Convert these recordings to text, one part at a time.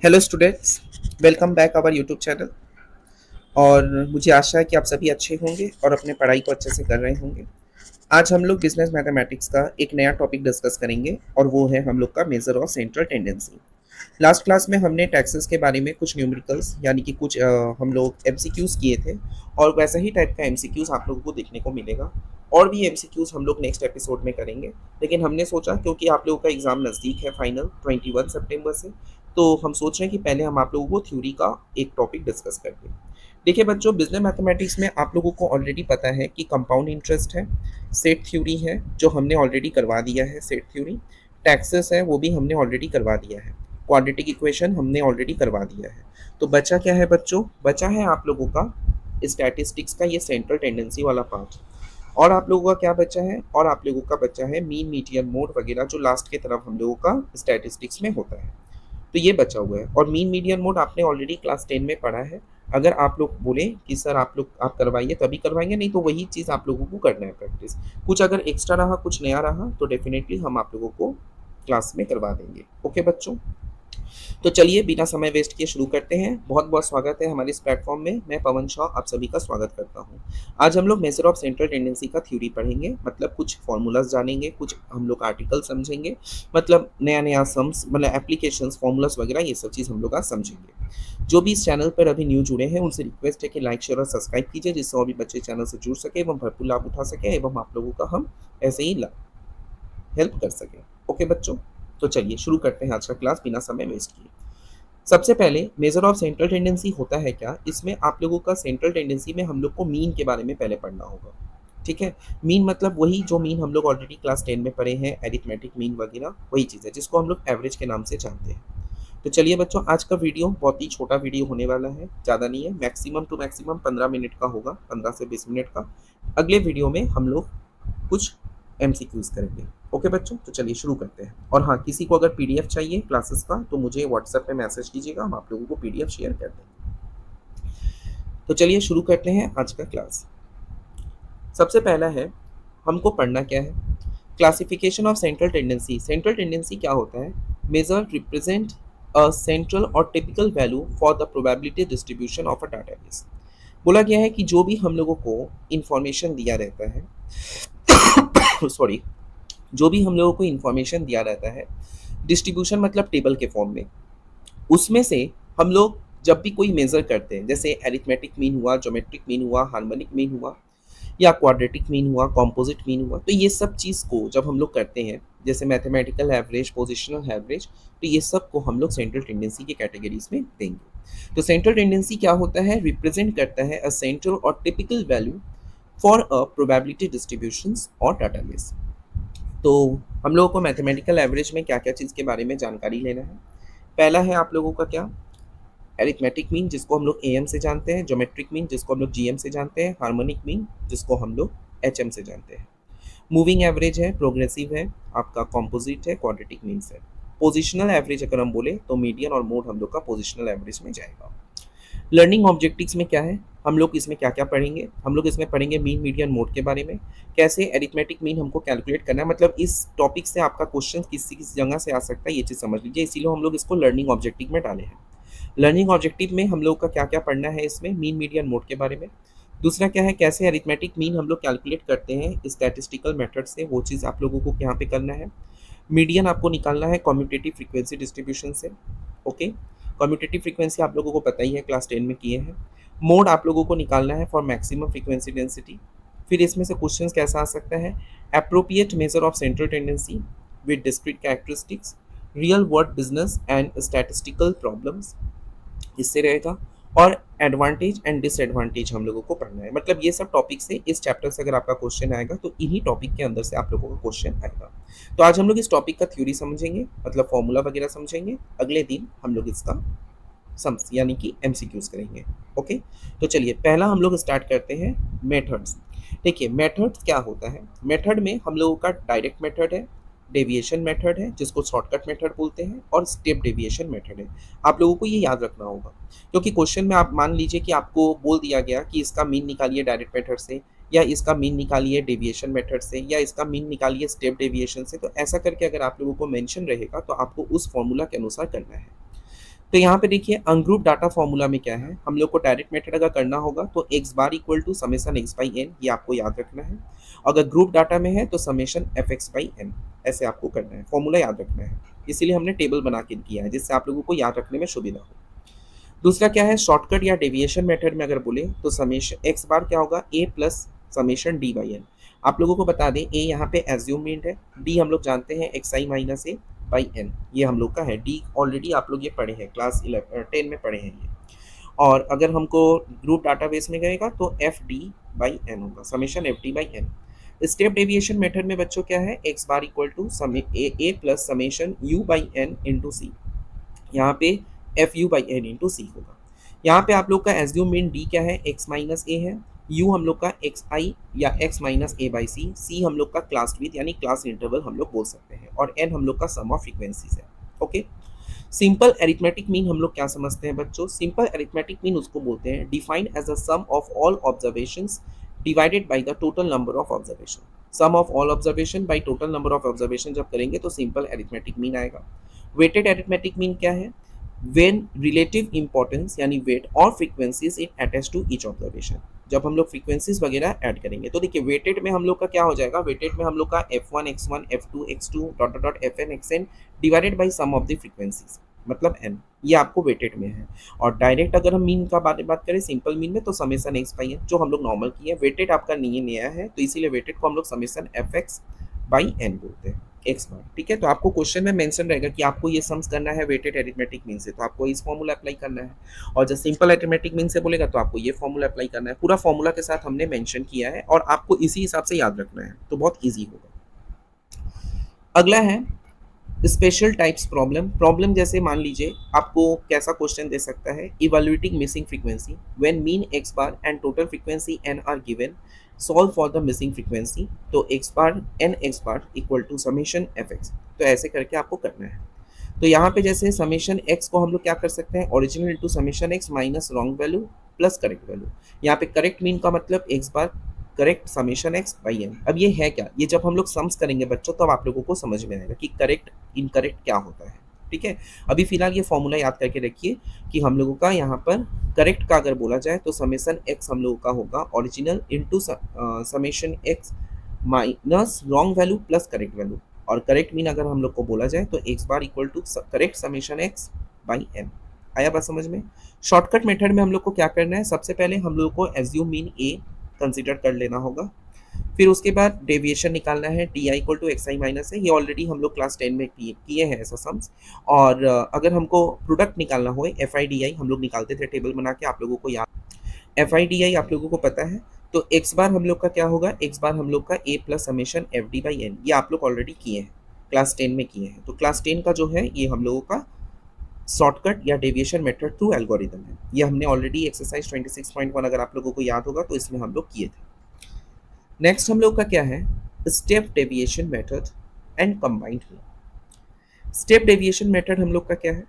Hello students, welcome back our YouTube channel. और मुझे आशा है कि आप सभी अच्छे होंगे और अपने पढ़ाई को अच्छे से कर रहे होंगे। आज हम लोग बिजनेस मैथमेटिक्स का एक नया टॉपिक डिस्कस करेंगे और वो है हम लोग का measure of central tendency. Last class में हमने टैक्सेस के बारे में कुछ न्यूमेरिकल्स यानी कि कुछ हम लोग एमसीक्यूज किए थे और वैसा ही टाइप का एमसीक्यूज आप लोगों को देखने को मिलेगा। और भी एमसीक्यूज हम लोग नेक्स्ट एपिसोड में करेंगे, लेकिन हमने सोचा क्योंकि आप लोगों का एग्जाम नज़दीक है फाइनल 21 सितंबर से, तो हम सोच रहे हैं कि पहले हम आप लोगों को थ्योरी का एक टॉपिक डिस्कस करते हैं। देखिए बच्चों, बिजनेस मैथमेटिक्स में आप लोगों को ऑलरेडी पता है कि कंपाउंड इंटरेस्ट है, सेट थ्योरी है जो हमने ऑलरेडी करवा दिया है, सेट थ्योरी, टैक्सेस है वो भी हमने ऑलरेडी करवा दिया है, क्वाड्रेटिक इक्वेशन हमने ऑलरेडी करवा दिया है। तो बचा क्या है बच्चों? बचा है आप लोगों का स्टैटिस्टिक्स का ये सेंट्रल टेंडेंसी वाला पार्ट। और आप लोगों का क्या बचा है? और आप लोगों का बचा है मीन मीडियन मोड वगैरह जो लास्ट की तरफ हम लोगों का स्टैटिस्टिक्स में होता है। तो ये बचा हुआ है और मीन मीडियन मोड आपने ऑलरेडी क्लास 10 में पढ़ा है। अगर आप लोग बोले कि सर आप लोग आप करवाइए तभी करवाएंगे, नहीं तो वही चीज़ आप लोगों को करना है प्रैक्टिस। कुछ अगर एक्स्ट्रा रहा, कुछ नया रहा तो डेफिनेटली हम आप लोगों को क्लास में करवा देंगे। ओके बच्चों, तो चलिए बिना समय वेस्ट किए शुरू करते हैं। बहुत बहुत स्वागत है हमारे इस प्लेटफॉर्म में। मैं पवन शाह आप सभी का स्वागत करता हूं। आज हम लोग मेजर ऑफ सेंट्रल टेंडेंसी का थ्योरी पढ़ेंगे, मतलब कुछ फॉर्मूलाज जानेंगे, कुछ हम लोग आर्टिकल समझेंगे, मतलब नया नया सम्स, मतलब एप्लीकेशंस, फॉर्मूलाज वगैरह ये सब चीज़ हम लोग आज समझेंगे। जो भी इस चैनल पर अभी न्यू जुड़े हैं उनसे रिक्वेस्ट है कि लाइक शेयर और सब्सक्राइब कीजिए, जिससे और भी बच्चे चैनल से जुड़ सके एवं भरपूर लाभ उठा सके एवं आप लोगों का हम ऐसे ही हेल्प कर सकें। ओके बच्चों, तो चलिए शुरू करते हैं आज का क्लास बिना समय वेस्ट किए। सबसे पहले मेजर ऑफ सेंट्रल टेंडेंसी होता है क्या? इसमें आप लोगों का सेंट्रल टेंडेंसी में हम लोग को मीन के बारे में पहले पढ़ना होगा। ठीक है, मीन मतलब वही जो मीन हम लोग ऑलरेडी क्लास 10 में पढ़े हैं, एरिथमेटिक मीन वगैरह, वही चीज़ है जिसको हम लोग एवरेज के नाम से जानते हैं। तो चलिए बच्चों, आज का वीडियो बहुत ही छोटा वीडियो होने वाला है, ज़्यादा नहीं है, मैक्सिमम टू मैक्सिमम 15 मिनट का होगा, 15 से 20 मिनट का। अगले वीडियो में हम लोग कुछ एमसीक्यूज करेंगे। ओके बच्चों, तो चलिए शुरू करते हैं। और हाँ, किसी को अगर पीडीएफ चाहिए क्लासेस का तो मुझे व्हाट्सएप पे मैसेज कीजिएगा, हम आप लोगों को पीडीएफ शेयर कर देंगे। तो चलिए शुरू करते हैं आज का क्लास। सबसे पहला है, हमको पढ़ना क्या है? Classification of central tendency. Central tendency क्या होता है? मेजर रिप्रेजेंट अ सेंट्रल और typical value for the probability distribution of a database. बोला गया है कि जो भी हम लोगों को इंफॉर्मेशन दिया रहता है सॉरी, जो भी हम लोगों को इंफॉर्मेशन दिया रहता है, डिस्ट्रीब्यूशन मतलब टेबल के फॉर्म में, उसमें से हम लोग जब भी कोई मेजर करते हैं, जैसे एरिथमेटिक मीन हुआ, ज्योमेट्रिक मीन हुआ, हार्मोनिक मीन हुआ या क्वाड्रेटिक मीन हुआ, कॉम्पोजिट मीन हुआ, तो ये सब चीज़ को जब हम लोग करते हैं, जैसे मैथमेटिकल एवरेज, पोजिशनल एवरेज, तो ये सब को हम लोग सेंट्रल टेंडेंसी की कैटेगरीज में देंगे। तो सेंट्रल टेंडेंसी क्या होता है? रिप्रेजेंट करता है अ सेंट्रल और typical value for a probability distributions और डाटाबेस। तो हम लोगों को मैथमेटिकल एवरेज में क्या क्या चीज़ के बारे में जानकारी लेना है? पहला है आप लोगों का क्या? एरिथमेटिक मीन जिसको हम लोग एम से जानते हैं, ज्योमेट्रिक मीन जिसको हम लोग जीएम से जानते हैं, हार्मोनिक मीन जिसको हम लोग एचएम से जानते हैं। मूविंग एवरेज है, प्रोग्रेसिव है, आपका कॉम्पोजिट है, क्वाड्रेटिक मीन्स है। पोजिशनल एवरेज अगर हम बोले तो मीडियन और मोड हम लोग का पोजिशनल एवरेज में जाएगा। लर्निंग ऑब्जेक्टिव्स में क्या है? हम लोग इसमें क्या क्या पढ़ेंगे? हम लोग इसमें पढ़ेंगे मीन मीडियन मोड के बारे में, कैसे एरिथमेटिक मीन हमको कैलकुलेट करना है, मतलब इस टॉपिक से आपका क्वेश्चन किसी किस जगह से आ सकता है ये चीज़ समझ लीजिए, इसीलिए हम लोग इसको लर्निंग ऑब्जेक्टिव में डाले हैं। लर्निंग ऑब्जेक्टिव में हम लोग का क्या क्या पढ़ना है? इसमें मीन मीडियन मोड के बारे में। दूसरा क्या है? कैसे अरिथमेटिक मीन हम लोग कैलकुलेट करते हैं स्टैटिस्टिकल मेथड से, वो चीज़ आप लोगों को यहाँ पे करना है। मीडियन आपको निकालना है कम्यूटेटिव फ्रीक्वेंसी डिस्ट्रीब्यूशन से। ओके, कम्यूटेटिव फ्रीक्वेंसी आप लोगों को पता ही है, क्लास 10 में किए हैं। मोड आप लोगों को निकालना है फॉर मैक्सिमम फ्रीक्वेंसी डेंसिटी। फिर इसमें से क्वेश्चन कैसा आ सकता है? Appropriate measure of central tendency with discrete characteristics, real world business and statistical problems, इससे रहेगा। और एडवांटेज एंड डिसएडवांटेज हम लोगों को पढ़ना है, मतलब ये सब टॉपिक से, इस चैप्टर से अगर आपका क्वेश्चन आएगा तो इन्हीं टॉपिक के अंदर से आप लोगों का क्वेश्चन आएगा। तो आज हम लोग इस टॉपिक का थ्योरी समझेंगे, मतलब फॉर्मूला वगैरह समझेंगे। अगले दिन हम लोग इसका सम्स यानी कि एमसीक्यूज करेंगे। ओके, तो चलिए पहला हम लोग स्टार्ट करते हैं मेथड्स। देखिए मेथड्स क्या होता है? मेथड में हम लोगों का डायरेक्ट मेथड है, डेविएशन मेथड है जिसको शॉर्टकट मेथड बोलते हैं, और स्टेप डेविएशन मेथड है। आप लोगों को ये याद रखना होगा, क्योंकि क्वेश्चन में आप मान लीजिए कि आपको बोल दिया गया कि इसका मीन निकालिए डायरेक्ट मेथड से, या इसका मीन निकालिए डेविएशन मेथड से, या इसका मीन निकालिए स्टेप डेविएशन से, तो ऐसा करके अगर आप लोगों को मेंशन रहेगा तो आपको उस फॉर्मूला के अनुसार करना है। तो यहाँ पे देखिए अनग्रुप डाटा फॉर्मूला में क्या है, हम लोग को डायरेक्ट मेथड अगर करना होगा तो x bar equal to summation x by N, ये आपको याद रखना है। अगर ग्रुप डाटा में है तो summation F x by n, ऐसे आपको करना है, फॉर्मूला याद रखना है। इसीलिए हमने टेबल बना के किया है जिससे आप लोगों को याद रखने में सुविधा हो। दूसरा क्या है, शॉर्टकट या डेविएशन मेथड में अगर बोले तो समेशन एक्स बार क्या होगा, A plus summation D by N. आप लोगों को बता दें ए यहाँ पे एज्यूमेंट है, डी हम लोग जानते हैं x I minus A by N, ये हम लोग का है। डी ऑलरेडी आप लोग ये पढ़े हैं, क्लास 10 में पढ़े हैं ये। और अगर हमको ग्रुप डाटाबेस में गएगा तो एफ डी बाई एन होगा, summation F D by N. Step deviation method में बच्चों क्या है, X bar equal to A plus summation U by N into C, यहाँ पे F U by N into C होगा। यहाँ पे आप लोग का एज्यूम मीन डी क्या है, एक्स माइनस ए है, यू हम लोग का एक्स आई या एक्स माइनस ए बाई सी, सी हम लोग का क्लास विथ यानी क्लास इंटरवल हम लोग बोल सकते हैं, और एन हम लोग का सम ऑफ फ्रीक्वेंसीज है। ओके, सिंपल अरिथमेटिक मीन हम लोग क्या समझते हैं बच्चों, सिंपल अरिथमेटिक मीन उसको बोलते हैं defined as the sum of all observations divided by the total number of observation. Sum of all observation by total number of observation जब करेंगे तो सिंपल अरिथमेटिक मीन आएगा। वेटेड अरिथमेटिक मीन क्या है, when relative importance यानी weight और frequencies it attached to each observation। जब हम लोग frequencies वगैरह ऐड करेंगे तो देखिए weighted में हम लोग का क्या हो जाएगा, weighted में हम लोग का f1 x1 f2 x2 dot dot dot fn xn divided by sum of the frequencies, मतलब n, ये आपको weighted में है। और डायरेक्ट अगर हम मीन का बात करें सिंपल मीन में तो समेसन x बाई एन, जो हम लोग नॉर्मल किए हैं। weighted आपका नहीं नया है तो इसीलिए weighted को हम लोग summation f x by n बोलते हैं, एक्स बार। ठीक है, तो आपको क्वेश्चन में मेंशन रहेगा कि आपको ये सम्स करना है वेटेड अरिथमेटिक मीन से, तो आपको इस फॉर्मूला अप्लाई करना है। और जब सिंपल अरिथमेटिक मीन से बोलेगा तो आपको ये फॉर्मूला अप्लाई करना है। पूरा फॉर्मूला के साथ हमने मेंशन किया है और आपको इसी हिसाब से याद रखना है, तो बहुत ईजी होगा। अगला है स्पेशल टाइप्स प्रॉब्लम। प्रॉब्लम जैसे मान लीजिए आपको कैसा क्वेश्चन दे सकता है, evaluating missing frequency when mean X bar and total frequency N are given, solve for the missing frequency. तो x bar N X bar equal to summation F X, तो ऐसे करके आपको करना है। तो यहाँ पे जैसे समेशन एक्स को हम लोग क्या कर सकते हैं, original into summation x minus wrong value plus correct value. यहाँ पे करेक्ट मीन का मतलब x bar correct summation x by n. अब ये है क्या, ये जब हम लोग सम्स करेंगे बच्चों तब आप लोगों को समझ में आएगा कि करेक्ट इनकरेक्ट क्या होता है। ठीक है, अभी फिलहाल ये फॉर्मूला याद करके रखिए कि हम लोगों का यहाँ पर करेक्ट का अगर बोला जाए तो समेशन एक्स हम लोगों का होगा original into summation x minus wrong value plus correct value. और करेक्ट मीन अगर हम लोग को बोला जाए तो x bar equal to correct summation x by n. आया बात समझ में। शॉर्टकट मेथड में हम लोग को क्या करना है, सबसे पहले हम लोग को एज्यूम मीन ए कंसिडर कर लेना होगा, फिर उसके बाद डेविएशन निकालना है, d i equal to x I minus है, ये ऑलरेडी हम लोग क्लास 10 में किए हैं ऐसा सम्स। और अगर हमको प्रोडक्ट निकालना हो एफ आई डी आई हम लोग निकालते थे टेबल बना के, आप लोगों को याद एफ आई डी आई आप लोगों को पता है। तो एक्स बार हम लोग का क्या होगा, एक्स बार हम लोग का A plus summation F D by N, ये आप लोग ऑलरेडी किए हैं, क्लास 10 में किए हैं। तो क्लास 10 का जो है ये हम लोगों का शॉर्टकट या डेविएशन मेथड थ्रू एल्गोरिदम है, ये हमने ऑलरेडी एक्सरसाइज 26.1 अगर आप लोगों को याद होगा तो इसमें हम लोग किए थे। नेक्स्ट हम लोग का क्या है, step deviation method and combined. Step deviation method हम लोग का क्या है,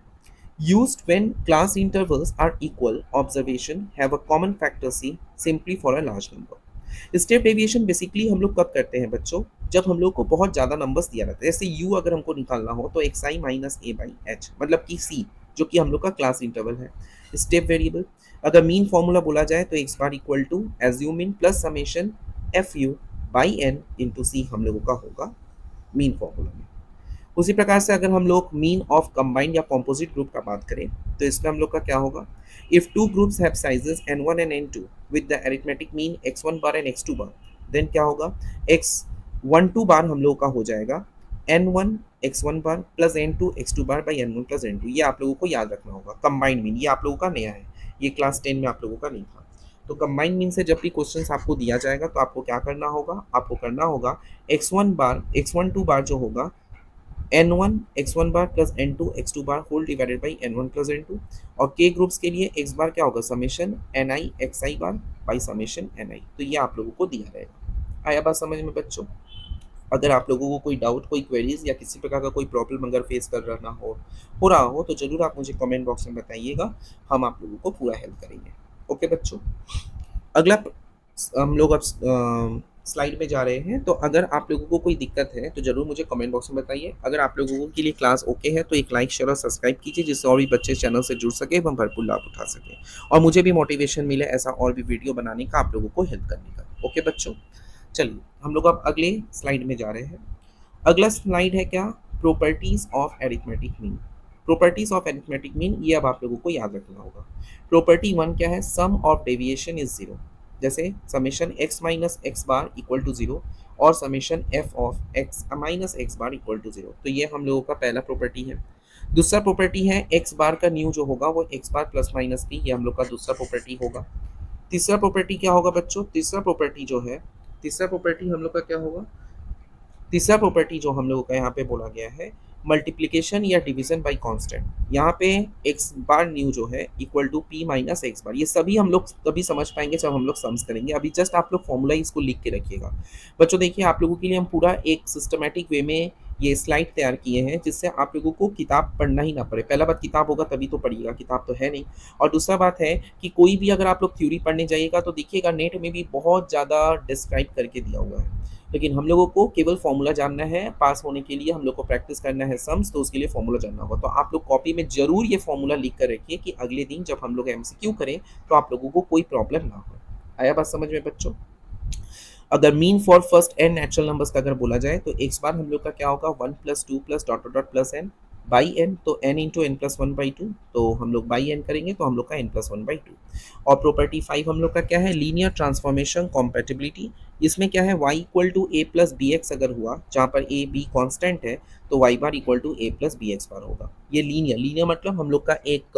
used when class intervals are equal, observation have a common factor c simply for a large number। Step deviation basically हम लोग कब करते हैं बच्चों, जब हम लोग को बहुत ज़्यादा नंबर्स दिया रहता है। जैसे u अगर हमको निकालना हो तो X I minus A by H, मतलब कि c जो कि हम लोग का क्लास इंटरवल है। स्टेप वेरिएबल अगर मीन फॉर्मूला बोला जाए तो x bar equal to assume in plus summation F U by N into C हम लोगों का होगा मीन फॉर्मूला में। उसी प्रकार से अगर हम लोग मीन ऑफ कंबाइंड या कॉम्पोजिट ग्रुप का बात करें तो इसमें हम लोग का क्या होगा, if two groups have sizes n1 and n2 with the arithmetic mean x1 bar and x2 bar, then क्या होगा, x12 बार हम लोग का हो जाएगा n1 x1 bar plus n2 x2 bar by n1 plus n2। ये आप लोगों को याद रखना होगा। कंबाइंड मीन ये आप लोगों का नया है, ये क्लास 10 में आप लोगों का नहीं था। तो कंबाइंड मीन से जब भी क्वेश्चन आपको दिया जाएगा तो आपको क्या करना होगा, आपको करना होगा x1 बार x12 बार जो होगा n1 x1 bar plus n2 x2 bar whole divided by n1 plus n2। और के ग्रुप्स के लिए x बार क्या होगा, summation ni xi bar by summation ni। तो ये आप लोगों को दिया रहेगा। आया बात समझ में बच्चों। अगर आप लोगों को कोई डाउट, कोई क्वेरीज या किसी प्रकार का कोई प्रॉब्लम अगर फेस कर रहा हो रहा हो तो जरूर आप मुझे कमेंट बॉक्स में बताइएगा, हम आप लोगों को पूरा हेल्प करेंगे। ओके बच्चों, अगला हम लोग अब स्लाइड में जा रहे हैं, तो अगर आप लोगों को कोई दिक्कत है तो ज़रूर मुझे कमेंट बॉक्स में बताइए। अगर आप लोगों के लिए क्लास ओके है तो एक लाइक शेयर और सब्सक्राइब कीजिए, जिससे और भी बच्चे चैनल से जुड़ सके एवं भरपूर लाभ उठा सकें और मुझे भी मोटिवेशन मिले ऐसा और भी वीडियो बनाने का, आप लोगों को हेल्प करने का। ओके बच्चों, चलिए हम लोग अब अगले स्लाइड में जा रहे हैं। अगला स्लाइड है क्या, properties of arithmetic mean. Properties of arithmetic mean ये अब आप लोगों को याद रखना होगा। प्रॉपर्टी वन क्या है, sum of deviation is zero. जैसे summation x minus X bar equal to zero और summation F of X minus X bar equal to zero, तो ये हम लोगों का पहला प्रॉपर्टी है। दूसरा प्रॉपर्टी है एक्स बार का न्यू जो होगा वो एक्स बार प्लस माइनस पी, ये हम लोग का दूसरा प्रॉपर्टी होगा। तीसरा प्रॉपर्टी क्या होगा बच्चों, तीसरा प्रॉपर्टी जो है, तीसरा प्रॉपर्टी हम लोग का क्या होगा, तीसरा प्रॉपर्टी जो हम लोगों का यहाँ पे बोला गया है, मल्टीप्लिकेशन या डिवीजन बाय कांस्टेंट। यहाँ पे एक्स बार न्यू जो है equal to P minus X bar, ये सभी हम लोग तभी समझ पाएंगे जब हम लोग सम्स करेंगे। अभी जस्ट आप लोग फॉर्मूला इसको लिख के रखिएगा बच्चों। देखिए आप लोगों के लिए हम पूरा एक सिस्टमेटिक वे में ये स्लाइड तैयार किए हैं, जिससे आप लोगों को किताब पढ़ना ही ना पड़े। पहला बात, किताब होगा तभी तो पढ़िएगा, किताब तो है नहीं। और दूसरा बात है कि कोई भी अगर आप लोग थ्योरी पढ़ने जाइएगा तो देखिएगा नेट में भी बहुत ज़्यादा डिस्क्राइब करके दिया हुआ है, लेकिन हम लोगों को केवल फॉर्मूला जानना है। पास होने के लिए हम लोग को प्रैक्टिस करना है सम्स, तो उसके लिए फॉर्मूला जानना होगा। तो आप लोग कॉपी में जरूर ये फॉर्मूला लिख कर रखिए कि अगले दिन जब हम लोग एमसीक्यू करें तो आप लोगों को कोई प्रॉब्लम ना हो। आया बात समझ में बच्चों। अगर mean for first n natural numbers का अगर बोला जाए तो एक्स बार हम लोग का क्या होगा, one plus two plus dot dot dot plus N by N, तो N into N plus one by two, तो हम लोग बाई एन करेंगे तो हम लोग का n plus one by two. और प्रॉपर्टी फाइव हम लोग का क्या है, लीनियर ट्रांसफॉर्मेशन कॉम्पेटिबिलिटी। इसमें क्या है, Y equal to A plus B X अगर हुआ, जहाँ पर ए बी कॉन्स्टेंट है, तो Y bar equal to A plus B X bar होगा। ये लीनियर, लीनियर मतलब हम लोग का एक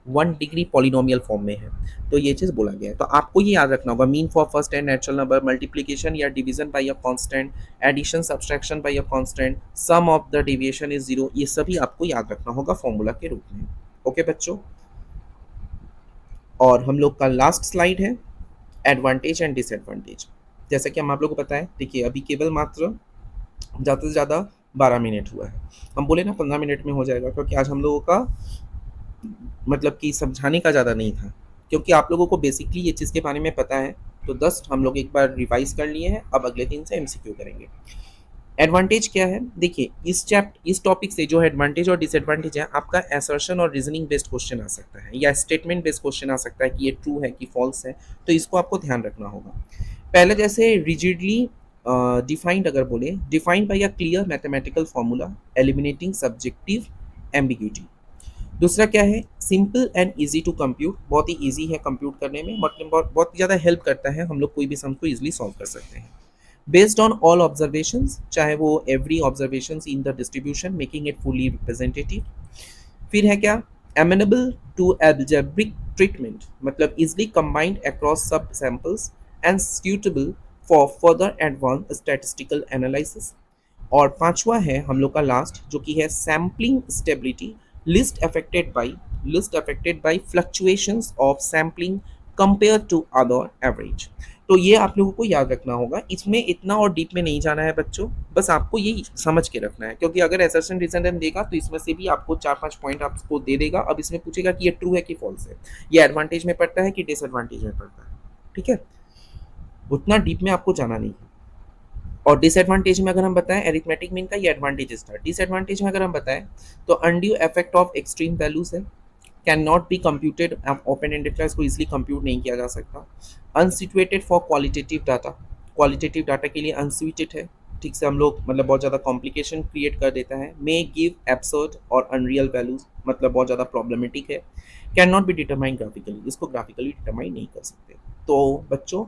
1 डिग्री पॉलिनोमियल फॉर्म में है, तो ये चीज़ बोला गया है। तो आपको ये याद रखना होगा, mean for first and natural number, multiplication या division by a constant, addition subtraction by a constant, sum of the deviation is zero, ये सभी आपको याद रखना होगा फॉर्मूला के रूप में। ओके बच्चों, और हम लोग का लास्ट स्लाइड है एडवांटेज एंड डिसएडवांटेज। जैसा कि हम आप लोगों को पता है, देखिए अभी केवल मात्र ज़्यादा से ज़्यादा 12 मिनट हुआ है। हम बोले ना 15 मिनट में हो जाएगा, क्योंकि आज हम लोगों का मतलब कि समझाने का ज़्यादा नहीं था, क्योंकि आप लोगों को बेसिकली ये चीज़ के बारे में पता है। तो 10 हम लोग एक बार रिवाइज कर लिए हैं, अब अगले दिन से एमसीक्यू करेंगे। एडवांटेज क्या है, देखिए इस टॉपिक से जो एडवांटेज और डिसएडवांटेज है, आपका असर्शन और रीजनिंग बेस्ड क्वेश्चन आ सकता है या स्टेटमेंट बेस्ड क्वेश्चन आ सकता है कि ये ट्रू है कि फॉल्स है, तो इसको आपको ध्यान रखना होगा। पहले जैसे रिजिडली डिफाइंड अगर बोले, defined by a clear mathematical formula eliminating subjective ambiguity. दूसरा क्या है, simple and easy to compute, बहुत ही इजी है कंप्यूट करने में, मतलब बहुत ज़्यादा हेल्प करता है, हम लोग कोई भी सम को इजीली सॉल्व कर सकते हैं। बेस्ड ऑन ऑल ऑब्जर्वेशंस, चाहे वो every observations in the distribution, making it fully representative. फिर है क्या, एमेनेबल टू एल्जेब्रिक ट्रीटमेंट, मतलब इजिली कंबाइंड अक्रॉस सब samples and suitable for further advance statistical analysis. और पांचवा है हम लोग का लास्ट, जो कि है sampling stability, least affected by fluctuations of sampling compare to other average. तो ये आप लोगों को याद रखना होगा, इसमें इतना और डीप में नहीं जाना है बच्चों, बस आपको ये समझ के रखना है, क्योंकि अगर असर्शन रीजन देगा तो इसमें से भी आपको 4-5 पॉइंट आपको दे देगा। अब इसमें पूछेगा कि ये ट्रू है कि फॉल्स है, ये एडवांटेज में पड़ता है कि डिसएडवांटेज में पड़ता है, ठीक है, उतना डीप में आपको जाना नहीं है। और डिसएडवांटेज में अगर हम बताएं, एरिथमेटिक मीन का ये एडवांटेज था। डिसएडवांटेज में अगर हम बताएं तो undue effect of extreme values है, can not be computed, open ended का इसको इजीली कंप्यूट नहीं किया जा सकता। Unsuited for qualitative data, qualitative data के लिए अनसिचुएटेड है, ठीक से हम लोग मतलब बहुत ज़्यादा कॉम्प्लिकेशन क्रिएट कर देता है। मे गिव एब्सर्ड और अनरियल वैल्यूज, मतलब बहुत ज़्यादा प्रॉब्लमेटिक है। Can not be determine graphically, इसको ग्राफिकली डिटरमाइन नहीं कर सकते। तो बच्चों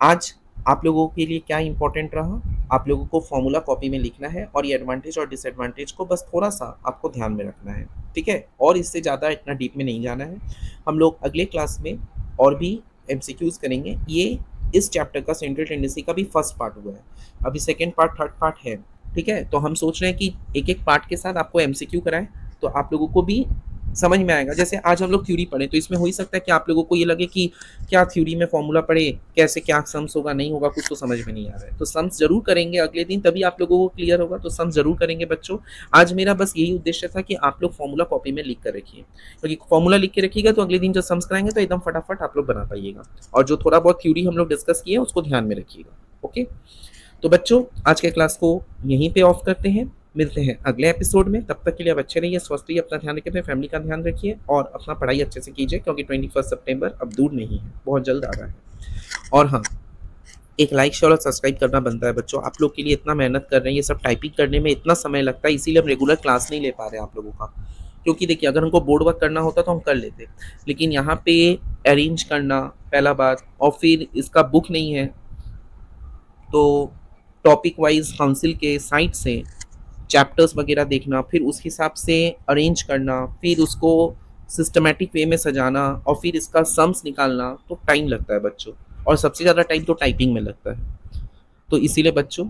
आज आप लोगों के लिए क्या इंपॉर्टेंट रहा, आप लोगों को फॉर्मूला कॉपी में लिखना है और ये एडवांटेज और डिसएडवांटेज को बस थोड़ा सा आपको ध्यान में रखना है, ठीक है, और इससे ज़्यादा इतना डीप में नहीं जाना है। हम लोग अगले क्लास में और भी एमसीक्यूज करेंगे। ये इस चैप्टर का सेंट्रल टेंडेंसी का भी फर्स्ट पार्ट हुआ है, अभी सेकेंड पार्ट थर्ड पार्ट है, ठीक है। तो हम सोच रहे हैं कि एक एक पार्ट के साथ आपको एमसीक्यू कराएं, तो आप लोगों को भी समझ में आएगा। जैसे आज हम लोग थ्योरी पढ़े, तो इसमें हो ही सकता है कि आप लोगों को ये लगे कि क्या थ्योरी में फॉर्मूला पढ़े, कैसे क्या सम्स होगा नहीं होगा, कुछ तो समझ में नहीं आ रहा है। तो सम्स जरूर करेंगे अगले दिन, तभी आप लोगों को क्लियर होगा। तो सम्स जरूर करेंगे बच्चों। आज मेरा बस यही उद्देश्य था कि आप लोग फॉर्मूला कॉपी में लिख कर रखिए, क्योंकि फॉर्मूला लिख के रखिएगा तो अगले दिन जब सम्स कराएंगे तो एकदम फटाफट आप लोग बना पाइएगा। और जो थोड़ा बहुत थ्योरी हम लोग डिस्कस किए उसको ध्यान में रखिएगा। ओके, तो बच्चों आज के क्लास को यहीं पे ऑफ करते हैं। मिलते हैं अगले एपिसोड में, तब तक के लिए आप अच्छे रहिए, स्वस्थ रहिए, अपना ध्यान रखिए, अपने फैमिली का ध्यान रखिए और अपना पढ़ाई अच्छे से कीजिए, क्योंकि 21 सितंबर अब दूर नहीं है, बहुत जल्द आ रहा है। और हाँ, एक लाइक शेयर और सब्सक्राइब करना बनता है बच्चों, आप लोग के लिए इतना मेहनत कर रहे हैं, ये सब टाइपिंग करने में इतना समय लगता है, इसीलिए हम रेगुलर क्लास नहीं ले पा रहे हैं आप लोगों का। क्योंकि देखिए, अगर हमको बोर्ड वर्क करना होता तो हम कर लेते, लेकिन यहाँ पे अरेंज करना पहला बात, और फिर इसका बुक नहीं है, तो टॉपिक वाइज काउंसिल के साइट से चैप्टर्स वगैरह देखना, फिर उस हिसाब से अरेंज करना, फिर उसको सिस्टमेटिक वे में सजाना, और फिर इसका सम्स निकालना, तो टाइम लगता है बच्चों। और सबसे ज़्यादा टाइम तो टाइपिंग में लगता है। तो इसीलिए बच्चों,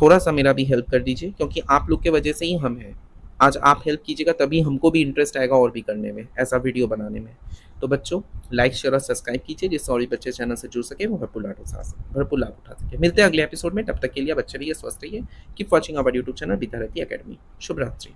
थोड़ा सा मेरा भी हेल्प कर दीजिए, क्योंकि आप लोग के वजह से ही हम हैं। आज आप हेल्प कीजिएगा तभी हमको भी इंटरेस्ट आएगा और भी करने में, ऐसा वीडियो बनाने में। तो बच्चों, लाइक शेयर और सब्सक्राइब कीजिए, जिससे और भी बच्चे चैनल से जुड़ सके, वो भरपूर लाभ उठा सके। मिलते हैं अगले एपिसोड में, तब तक के लिए बच्चे रहिए, स्वस्थ रहिए। Keep watching our YouTube channel Vidyarthi Academy. शुभ रात्रि।